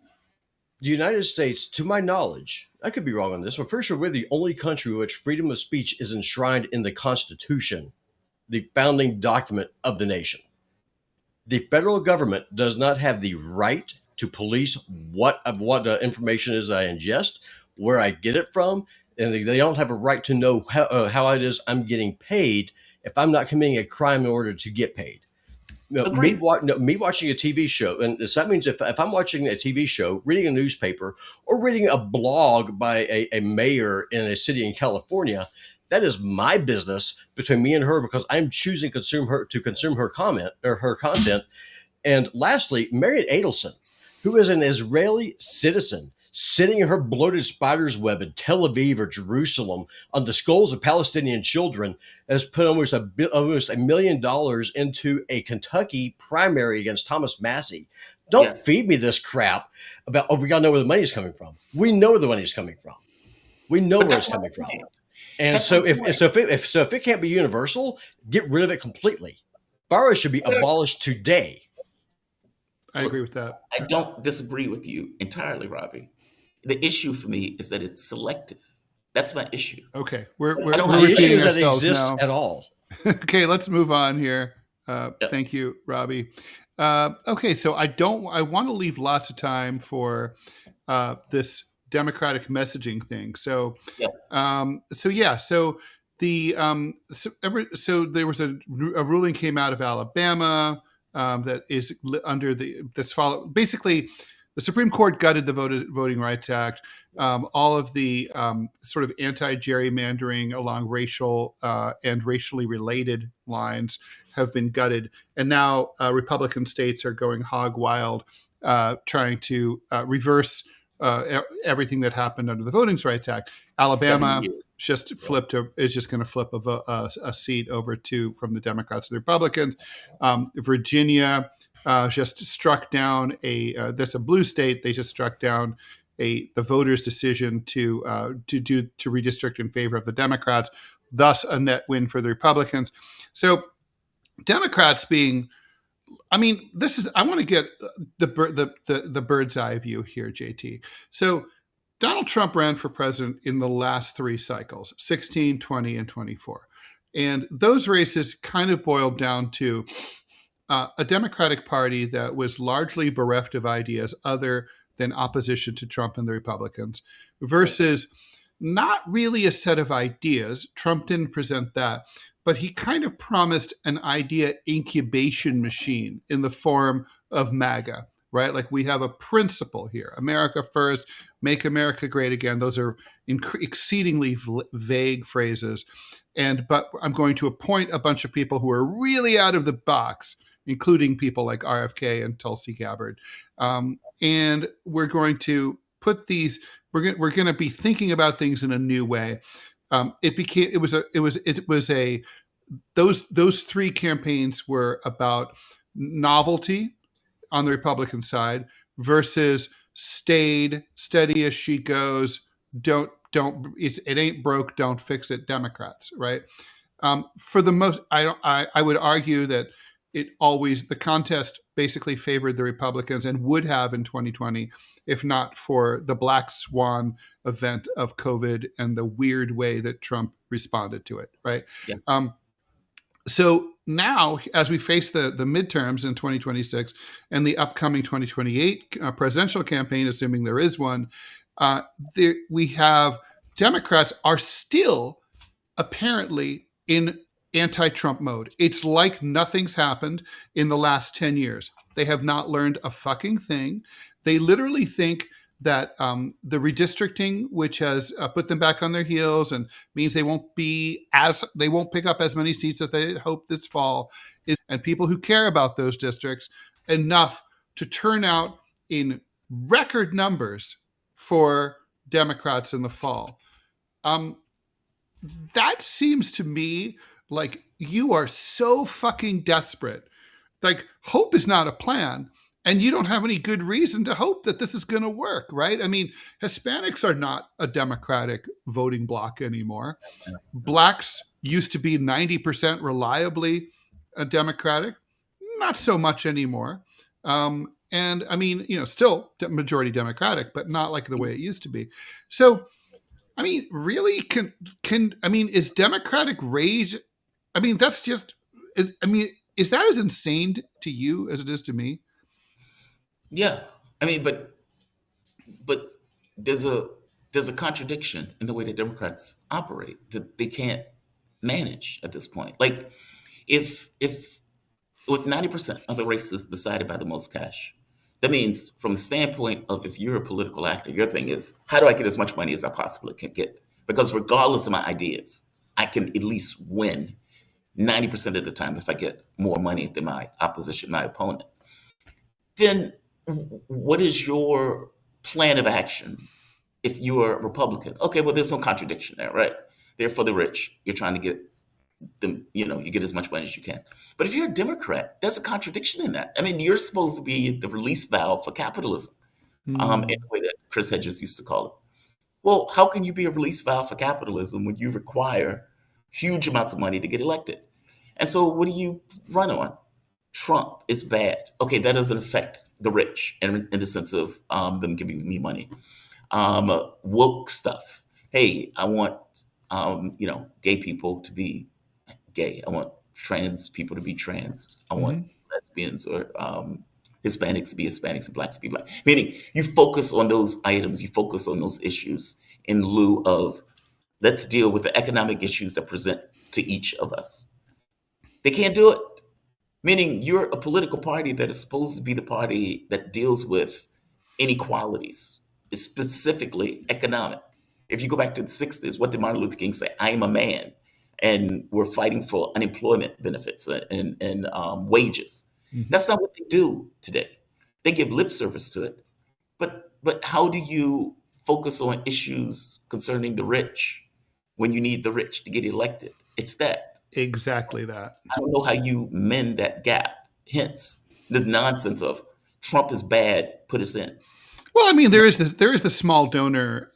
the United States, to my knowledge, I could be wrong on this, but I'm pretty sure we're the only country in which freedom of speech is enshrined in the Constitution, the founding document of the nation. The federal government does not have the right to police what information is I ingest, where I get it from, and they don't have a right to know how it is I'm getting paid if I'm not committing a crime in order to get paid. Me watching a TV show, and so that means if I'm watching a TV show, reading a newspaper, or reading a blog by a mayor in a city in California, that is my business between me and her, because I'm choosing to consume her comment or her content. And lastly, Marian Adelson, who is an Israeli citizen, sitting in her bloated spider's web in Tel Aviv or Jerusalem on the skulls of Palestinian children, has put almost $1 million into a Kentucky primary against Thomas Massey. Don't feed me this crap about, we got to know where the money's coming from. We know where the money's coming from. We know where it's coming from. And so if it can't be universal, get rid of it completely. FARA should be abolished today. I agree with that. I don't disagree with you entirely, Robbie. The issue for me is that it's selective. That's my issue. Okay, we're the issue is that it exists now. At all. Okay, let's move on here. Thank you, Robbie. Okay, so I want to leave lots of time for this democratic messaging thing. So there was a ruling came out of Alabama that is under that's followed. Basically, the Supreme Court gutted the Voting Rights Act. All of the sort of anti-gerrymandering along racial and racially related lines have been gutted. And now Republican states are going hog wild, trying to reverse everything that happened under the Voting Rights Act. Alabama just is just going to flip a seat over from the Democrats to the Republicans. Virginia just struck down that's a blue state. They just struck down the voters' decision to redistrict in favor of the Democrats, thus a net win for the Republicans. So Democrats being, I want to get the bird's eye view here, JT. So Donald Trump ran for president in the last three cycles, 16, 20, and 24. And those races kind of boiled down to a Democratic Party that was largely bereft of ideas other than opposition to Trump and the Republicans, versus not really a set of ideas. Trump didn't present that, but he kind of promised an idea incubation machine in the form of MAGA, right? Like, we have a principle here: America first, make America great again. Those are exceedingly vague phrases. But I'm going to appoint a bunch of people who are really out of the box, including people like RFK and Tulsi Gabbard. And we're going to put these, we're going to be thinking about things in a new way. Those three campaigns were about novelty on the Republican side versus steady as she goes, it ain't broke, don't fix it, Democrats, right? For the most, I would argue that the contest basically favored the Republicans, and would have in 2020 if not for the black swan event of COVID and the weird way that Trump responded to it, right? Yeah. So now, as we face the midterms in 2026 and the upcoming 2028 presidential campaign, assuming there is one, we have Democrats are still apparently in anti-Trump mode. It's like nothing's happened in the last 10 years. They have not learned a fucking thing. They literally think that the redistricting, which has put them back on their heels and means they won't pick up as many seats as they hoped this fall, and people who care about those districts enough to turn out in record numbers for Democrats in the fall. That seems to me like you are so fucking desperate. Like, hope is not a plan, and you don't have any good reason to hope that this is going to work, right? I mean, Hispanics are not a Democratic voting bloc anymore. Blacks used to be 90% reliably a Democratic, not so much anymore. And I mean, still majority Democratic, but not like the way it used to be. So, I mean, really, is Democratic rage? I mean, that's just. I mean, is that as insane to you as it is to me? Yeah, I mean, but there's a contradiction in the way that Democrats operate that they can't manage at this point. Like, if with 90% of the races decided by the most cash, that means from the standpoint of if you're a political actor, your thing is, how do I get as much money as I possibly can get? Because regardless of my ideas, I can at least win 90% of the time if I get more money than my opposition, my opponent. Then what is your plan of action if you're a Republican? Okay, well, there's no contradiction there, right? They're for the rich. You're trying to get them, you get as much money as you can. But if you're a Democrat, there's a contradiction in that. I mean, you're supposed to be the release valve for capitalism, in the way that Chris Hedges used to call it. Well, how can you be a release valve for capitalism when you require huge amounts of money to get elected? And so what do you run on? Trump is bad. Okay, that doesn't affect the rich in the sense of them giving me money. Woke stuff. Hey, I want gay people to be gay. I want trans people to be trans. I want lesbians or Hispanics to be Hispanics and blacks to be black. Meaning you focus on those items, you focus on those issues in lieu of let's deal with the economic issues that present to each of us. They can't do it. Meaning you're a political party that is supposed to be the party that deals with inequalities, specifically economic. If you go back to the 60s, what did Martin Luther King say? I am a man. And we're fighting for unemployment benefits and wages. That's not what they do today. They give lip service to it. But how do you focus on issues concerning the rich when you need the rich to get elected? It's that. Exactly that. I don't know how you mend that gap. Hence, this nonsense of Trump is bad, put us in. Well, I mean, there is the small donor,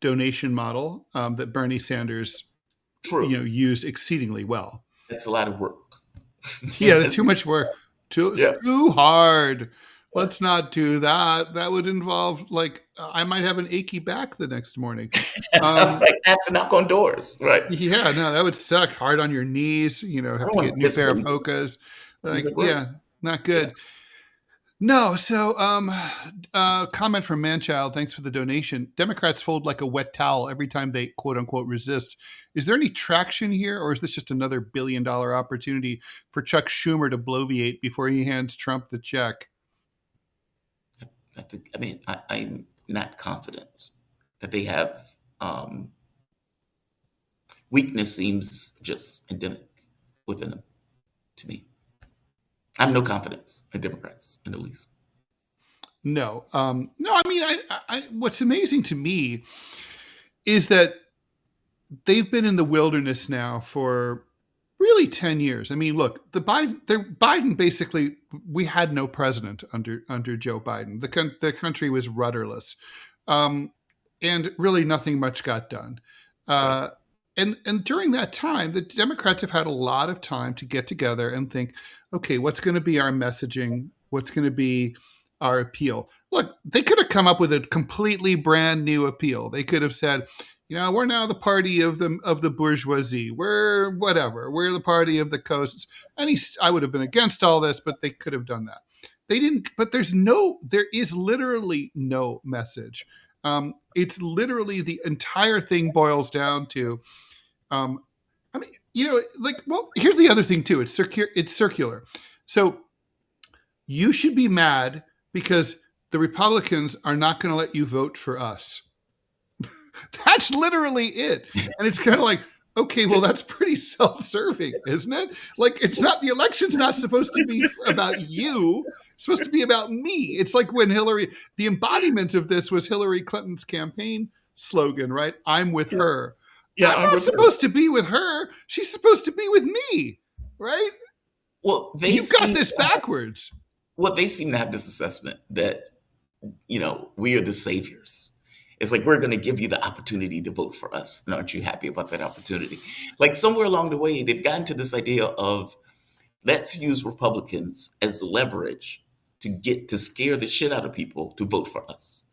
donation model that Bernie Sanders, used exceedingly well. That's a lot of work. Yeah, that's too much work. Too hard. Let's not do that. That would involve I might have an achy back the next morning. Have to knock on doors, right? Yeah, no, that would suck. Hard on your knees. Have to get a new pair of Hokas. Not good. No, so comment from Manchild. Thanks for the donation. Democrats fold like a wet towel every time they quote unquote resist. Is there any traction here, or is this just another $1 billion opportunity for Chuck Schumer to bloviate before he hands Trump the check? I'm not confident that they have weakness. Seems just endemic within them to me. I have no confidence in Democrats in the least. No. I mean, I what's amazing to me is that they've been in the wilderness now for really 10 years. I mean, look, Biden basically, we had no president under Joe Biden. The country was rudderless, and really nothing much got done. And during that time, the Democrats have had a lot of time to get together and think, okay, what's going to be our messaging? What's going to be our appeal? Look, they could have come up with a completely brand new appeal. They could have said, we're now the party of the bourgeoisie. We're whatever. We're the party of the coasts. And I would have been against all this, but they could have done that. They didn't. But there is literally no message. It's literally the entire thing boils down to. Here's the other thing too. It's circular. So you should be mad because the Republicans are not going to let you vote for us. That's literally it. And it's kind of like, okay, well, that's pretty self-serving, isn't it? The election's not supposed to be about you. It's supposed to be about me. It's like when the embodiment of this was Hillary Clinton's campaign slogan, right? I'm with her. Yeah, I'm not supposed to be with her. She's supposed to be with me, right? Well, you've got this backwards. Well, they seem to have this assessment that, we are the saviors. It's like, we're going to give you the opportunity to vote for us. And aren't you happy about that opportunity? Like somewhere along the way, they've gotten to this idea of let's use Republicans as leverage to scare the shit out of people to vote for us.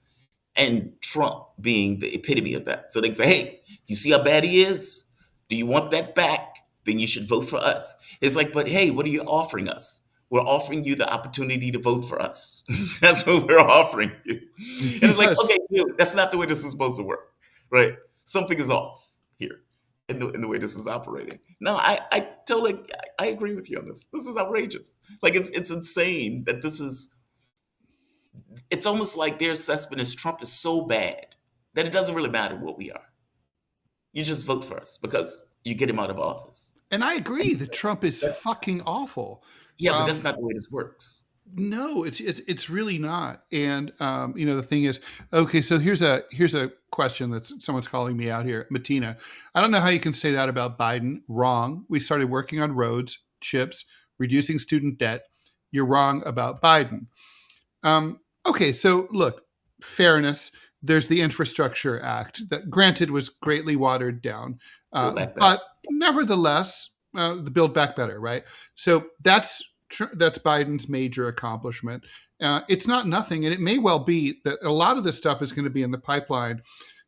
And Trump being the epitome of that. So they can say, hey, you see how bad he is? Do you want that back? Then you should vote for us. It's like, but hey, what are you offering us? We're offering you the opportunity to vote for us. That's what we're offering you. And it's like, okay, dude, that's not the way this is supposed to work, right? Something is off here in the way this is operating. No, I totally, I agree with you on this. This is outrageous. Like, it's insane that this is, it's almost like their assessment is Trump is so bad that it doesn't really matter what we are. You just vote for us because you get him out of office. And I agree that Trump is fucking awful. Yeah, but that's not the way this works. No, it's really not. And the thing is, okay, so here's a question that someone's calling me out here, Matina. I don't know how you can say that about Biden. Wrong. We started working on roads, chips, reducing student debt. You're wrong about Biden. Okay, so look, fairness. There's the Infrastructure Act that, granted, was greatly watered down, but nevertheless, the Build Back Better, right? So that's Biden's major accomplishment. It's not nothing, and it may well be that a lot of this stuff is going to be in the pipeline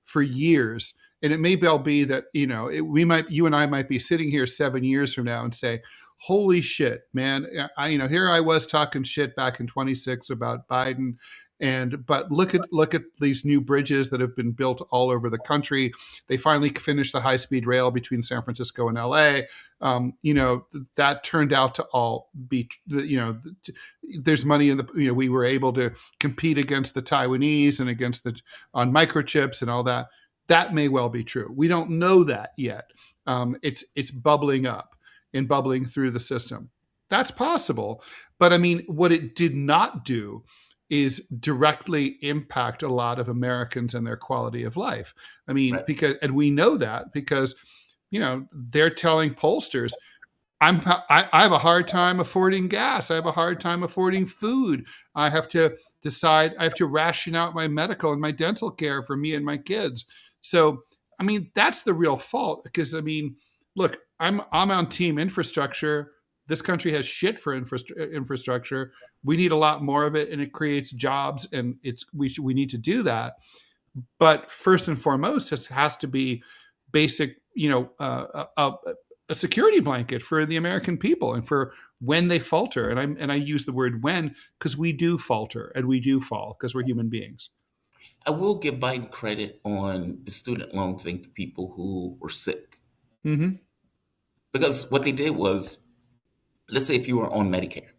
for years, and it may well be that you and I might be sitting here 7 years from now and say, "Holy shit, man! Here I was talking shit back in 26 about Biden." But look at these new bridges that have been built all over the country. They finally finished the high-speed rail between San Francisco and LA. That turned out to all be, there's money in the, we were able to compete against the Taiwanese and on microchips and all that. That may well be true. We don't know that yet. It's bubbling up and bubbling through the system. That's possible. But I mean, what it did not do is directly impact a lot of Americans and their quality of life. I mean, right. And we know that because, they're telling pollsters, I have a hard time affording gas. I have a hard time affording food. I have to ration out my medical and my dental care for me and my kids. So, I mean, that's the real fault because, I mean, look, I'm on team infrastructure. This country has shit for infrastructure. We need a lot more of it, and it creates jobs, and we need to do that. But first and foremost, it has to be basic, a security blanket for the American people and for when they falter. And I use the word when because we do falter and we do fall because we're human beings. I will give Biden credit on the student loan thing for people who were sick. Mm-hmm. Because what they did was, let's say if you were on Medicare,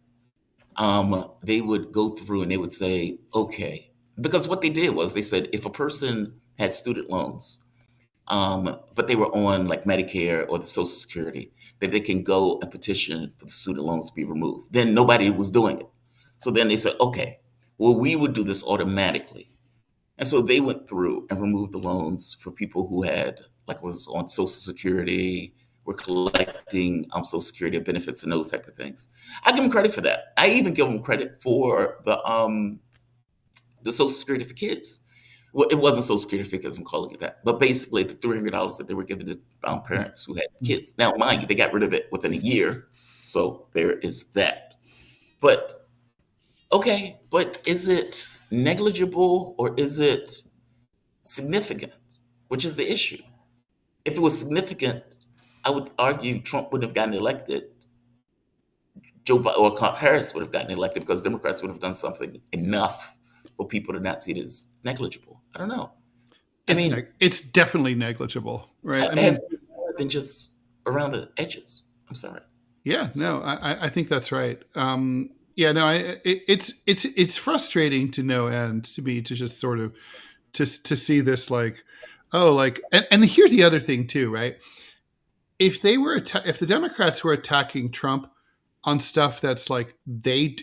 they would go through and they would say, okay, because what they did was they said if a person had student loans, but they were on like Medicare or the Social Security, that they can go and petition for the student loans to be removed. Then nobody was doing it. So then they said, okay, well, we would do this automatically. And so they went through and removed the loans for people who had, like was on Social Security, were collecting Social Security benefits and those type of things. I give them credit for that. I even give them credit for the Social Security for kids. Well, it wasn't Social Security for kids, I'm calling it that. But basically the $300 that they were giving to parents who had kids. Now, mind you, they got rid of it within a year. So there is that. But, okay, but is it negligible or is it significant? Which is the issue. If it was significant, I would argue Trump would have gotten elected. Joe Biden or Harris would have gotten elected because Democrats would have done something enough for people to not see it as negligible. I don't know. It's definitely negligible, right? It's more than just around the edges. I'm sorry. Yeah, no, I think that's right. It's frustrating to no end to just sort of to see this and here's the other thing too, right? If the Democrats were attacking Trump on stuff that's like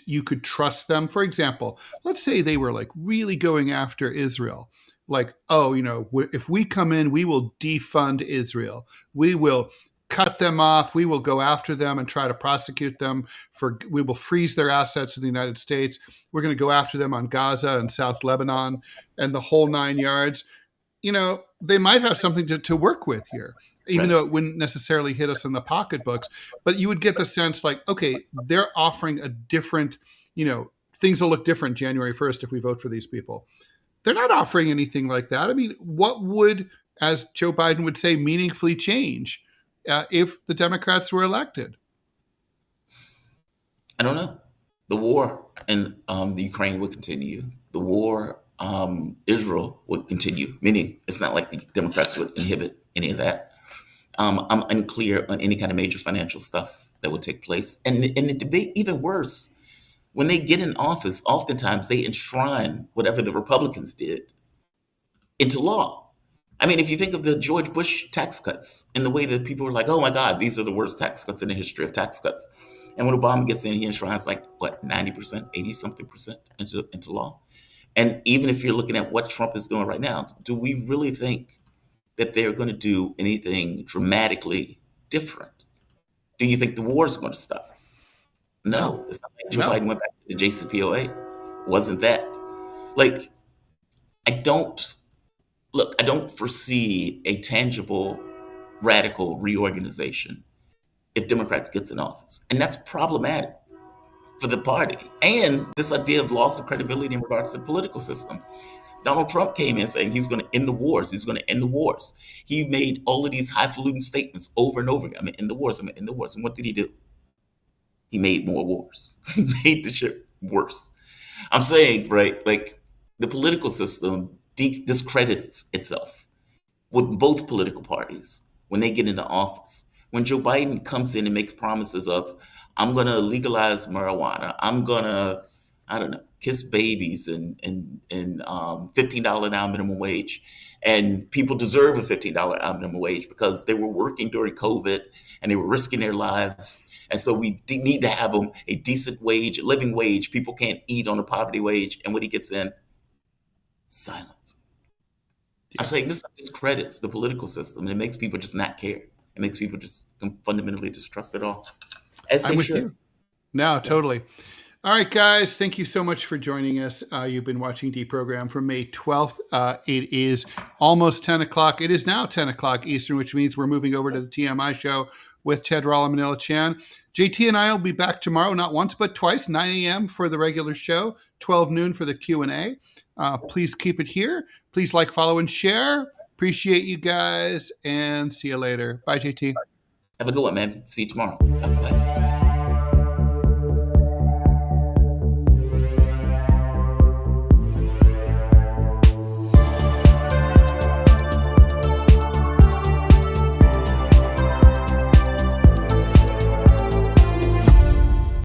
you could trust them. For example, let's say they were like really going after Israel. Like, if we come in, we will defund Israel. We will cut them off. We will go after them and try to prosecute them we will freeze their assets in the United States. We're going to go after them on Gaza and South Lebanon and the whole 9 yards. They might have something to work with here, even though it wouldn't necessarily hit us in the pocketbooks. But you would get the sense like, okay, they're offering a different, things will look different January 1st if we vote for these people. They're not offering anything like that. I mean, what would, as Joe Biden would say, meaningfully change if the Democrats were elected? I don't know. The war in the Ukraine would continue. The war Israel would continue, meaning it's not like the Democrats would inhibit any of that. I'm unclear on any kind of major financial stuff that would take place. And the debate, even worse, when they get in office, oftentimes they enshrine whatever the Republicans did into law. I mean, if you think of the George Bush tax cuts and the way that people were like, oh my God, these are the worst tax cuts in the history of tax cuts. And when Obama gets in, he enshrines like, what, 90%, 80 something percent into law. And even if you're looking at what Trump is doing right now, do we really think that they're going to do anything dramatically different? Do you think the war is going to stop? No. It's not like Joe Biden went back to the JCPOA. Wasn't that? Like, I don't foresee a tangible, radical reorganization if Democrats gets in office. And that's problematic for the party. And this idea of loss of credibility in regards to the political system. Donald Trump came in saying he's going to end the wars. He's going to end the wars. He made all of these highfalutin statements over and over again. I'm going to end the wars. I'm going to end the wars. And what did he do? He made more wars. He made the shit worse. I'm saying, right, like the political system discredits itself with both political parties when they get into office. When Joe Biden comes in and makes promises of, I'm going to legalize marijuana, I'm going to, I don't know, kiss babies and $15 an hour minimum wage. And people deserve a $15 hour minimum wage because they were working during COVID and they were risking their lives. And so we need to have them a decent wage, a living wage. People can't eat on a poverty wage. And when he gets in, silence. Yeah. I'm saying this discredits the political system and it makes people just not care. It makes people just fundamentally distrust it all. I'm with you. No, totally. All right, guys. Thank you so much for joining us. You've been watching DeProgram from May 12th. It is almost 10 o'clock. It is now 10 o'clock Eastern, which means we're moving over to the TMI show with Ted Rall and Manila Chan. JT and I will be back tomorrow, not once, but twice, 9 a.m. for the regular show, 12 noon for the Q&A. Please keep it here. Please like, follow, and share. Appreciate you guys, and see you later. Bye, JT. Have a good one, man. See you tomorrow. Bye.